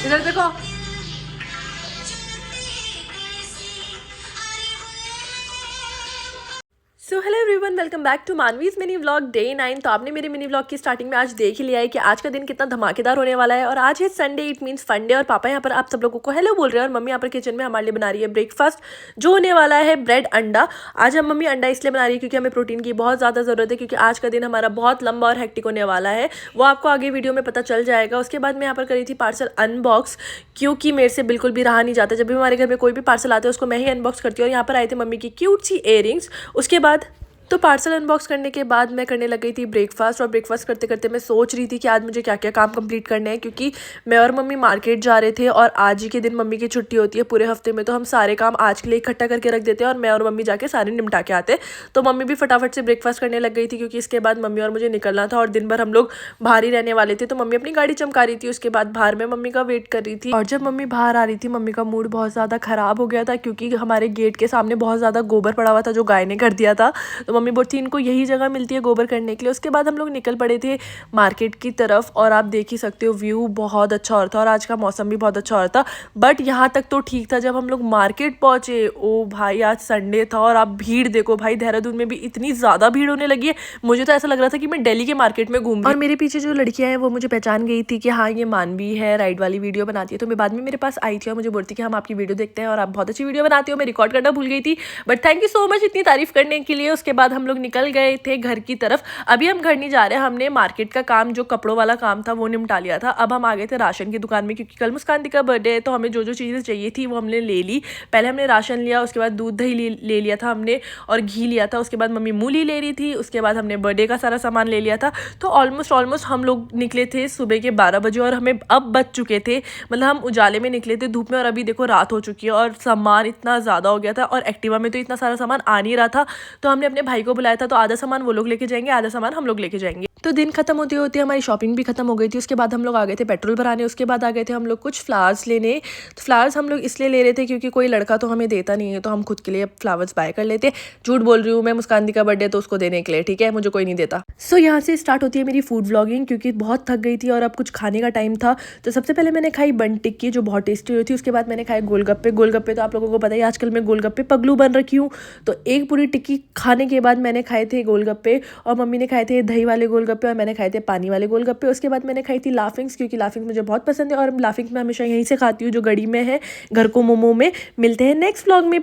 इधर देखो। So hello everyone, welcome back to Manvi's mini vlog day 9। तो आपने मेरे मिनी व्लॉग की स्टार्टिंग में आज देख ही लिया है कि आज का दिन कितना धमाकेदार होने वाला है। और आज है Sunday, it means fun day. और पापा यहाँ पर आप सब लोगों को हेलो बोल रहे हैं और मम्मी यहाँ पर किचन में हमारे लिए बना रही है ब्रेकफास्ट, जो होने वाला है ब्रेड अंडा। आज हम मम्मी अंडा इसलिए बना रही है क्योंकि हमें प्रोटीन की बहुत ज़्यादा ज़रूरत है, क्योंकि आज का दिन हमारा बहुत लंबा और हेक्टिक होने वाला है। वो आपको आगे वीडियो में पता चल जाएगा। उसके बाद मैं यहाँ पर करी थी पार्सल अनबॉक्स, क्योंकि मेरे से बिल्कुल भी रहा नहीं जाता। जब भी हमारे घर में कोई भी पार्सल आता है उसको मैं ही अनबॉक्स करती हूँ। और यहाँ पर आए थे मम्मी की क्यूट सी इयररिंग्स। उसके बाद तो पार्सल अनबॉक्स करने के बाद मैं करने लग गई थी ब्रेकफास्ट। और ब्रेकफास्ट करते करते मैं सोच रही थी कि आज मुझे क्या क्या काम कंप्लीट करने हैं, क्योंकि मैं और मम्मी मार्केट जा रहे थे और आज ही के दिन मम्मी की छुट्टी होती है पूरे हफ्ते में। तो हम सारे काम आज के लिए इकट्ठा करके रख देते हैं और मैं और मम्मी जाके सारे निपटा के आते। तो मम्मी भी फटाफट से ब्रेकफास्ट करने लग गई थी, क्योंकि इसके बाद मम्मी और मुझे निकलना था और दिन भर हम लोग बाहर ही रहने वाले थे। तो मम्मी अपनी गाड़ी चमका रही थी। उसके बाद बाहर में मम्मी का वेट कर रही थी। और जब मम्मी बाहर आ रही थी मम्मी का मूड बहुत ज़्यादा ख़राब हो गया था, क्योंकि हमारे गेट के सामने बहुत ज़्यादा गोबर पड़ा हुआ था जो गाय ने कर दिया था। तो मम्मी बोलती इनको यही जगह मिलती है गोबर करने के लिए। उसके बाद हम लोग निकल पड़े थे मार्केट की तरफ। और आप देख ही सकते हो व्यू बहुत अच्छा हो रहा था और आज का मौसम भी बहुत अच्छा हो रहा था। बट यहाँ तक तो ठीक था, जब हम लोग मार्केट पहुंचे, ओ भाई आज संडे था और आप भीड़ देखो भाई, देहरादून में भी इतनी ज़्यादा भीड़ होने लगी है। मुझे तो ऐसा लग रहा था कि मैं दिल्ली के मार्केट में घूम रही। और मेरे पीछे जो लड़कियां हैं वो मुझे पहचान गई थी कि हाँ ये मानवी है, राइड वाली वीडियो बनाती है। तो मैं बाद में मेरे पास आई थी और मुझे बोलती कि हम आपकी वीडियो देखते हैं और आप बहुत अच्छी वीडियो बनाती हो। मैं रिकॉर्ड करना भूल गई थी, but thank you so much इतनी तारीफ करने के लिए। उसके बाद हम लोग निकल गए थे घर की तरफ। अभी हम घर नहीं जा रहे हैं, हमने मार्केट का काम जो कपड़ों वाला काम था वो निपटा लिया था। अब हम आ गए थे राशन की दुकान में, क्योंकि कल मुस्कान दी का बर्थडे है। तो हमें जो जो चीज़ें चाहिए थी वो हमने ले ली। पहले हमने राशन लिया, उसके बाद दूध दही ले लिया था हमने और घी लिया था। उसके बाद मम्मी मूली ले रही थी। उसके बाद हमने बर्थडे का सारा सामान ले लिया था। तो ऑलमोस्ट हम लोग निकले थे सुबह के 12 बजे और हमें अब बच चुके थे, मतलब हम उजाले में निकले थे धूप में। और अभी देखो रात हो चुकी है और सामान इतना ज़्यादा हो गया था और एक्टिवा में तो इतना सारा सामान आ नहीं रहा था। तो हमने अपने भाई को बुलाया था, तो आधा सामान वो लोग लेके जाएंगे, आधा सामान हम लोग लेके जाएंगे। तो दिन खत्म होते होते हमारी शॉपिंग भी खत्म हो गई थी। उसके बाद हम लोग आ गए थे पेट्रोल भराने। उसके बाद आ गए थे हम लोग कुछ फ्लावर्स लेने। तो फ्लावर्स हम लोग इसलिए ले रहे थे क्योंकि कोई लड़का तो हमें देता नहीं है, तो हम खुद के लिए फ्लावर्स बाय कर लेते। झूठ बोल रही हूँ मैं, मुस्कान दी का बर्थडे तो उसको देने के लिए, ठीक है, मुझे कोई नहीं देता। सो यहाँ से स्टार्ट होती है मेरी फूड व्लॉगिंग, क्योंकि बहुत थक गई थी और अब कुछ खाने का टाइम था। तो सबसे पहले मैंने खाई बन टिक्की जो बहुत टेस्टी हुई थी। उसके बाद मैंने खाए गोलगप्पे। गोलगप्पे तो आप लोगों को पता ही आजकल मैं गोलगप्पे पगलू बन रखी हूँ। तो एक पूरी टिक्की खाने के बाद मैंने खाए थे गोलगप्पे, और मम्मी ने खाए थे दही वाले गोलगप्पे और मैंने खाए थे पानी वाले गोलगप्पे। उसके बाद मैंने खाई थी लाफिंग्स, क्योंकि लाफिंग्स मुझे बहुत पसंद है और लाफिंग्स मैं हमेशा यहीं से खाती हूँ जो गड़ी में है, घर को मोमो में। मिलते हैं नेक्स्ट व्लॉग में।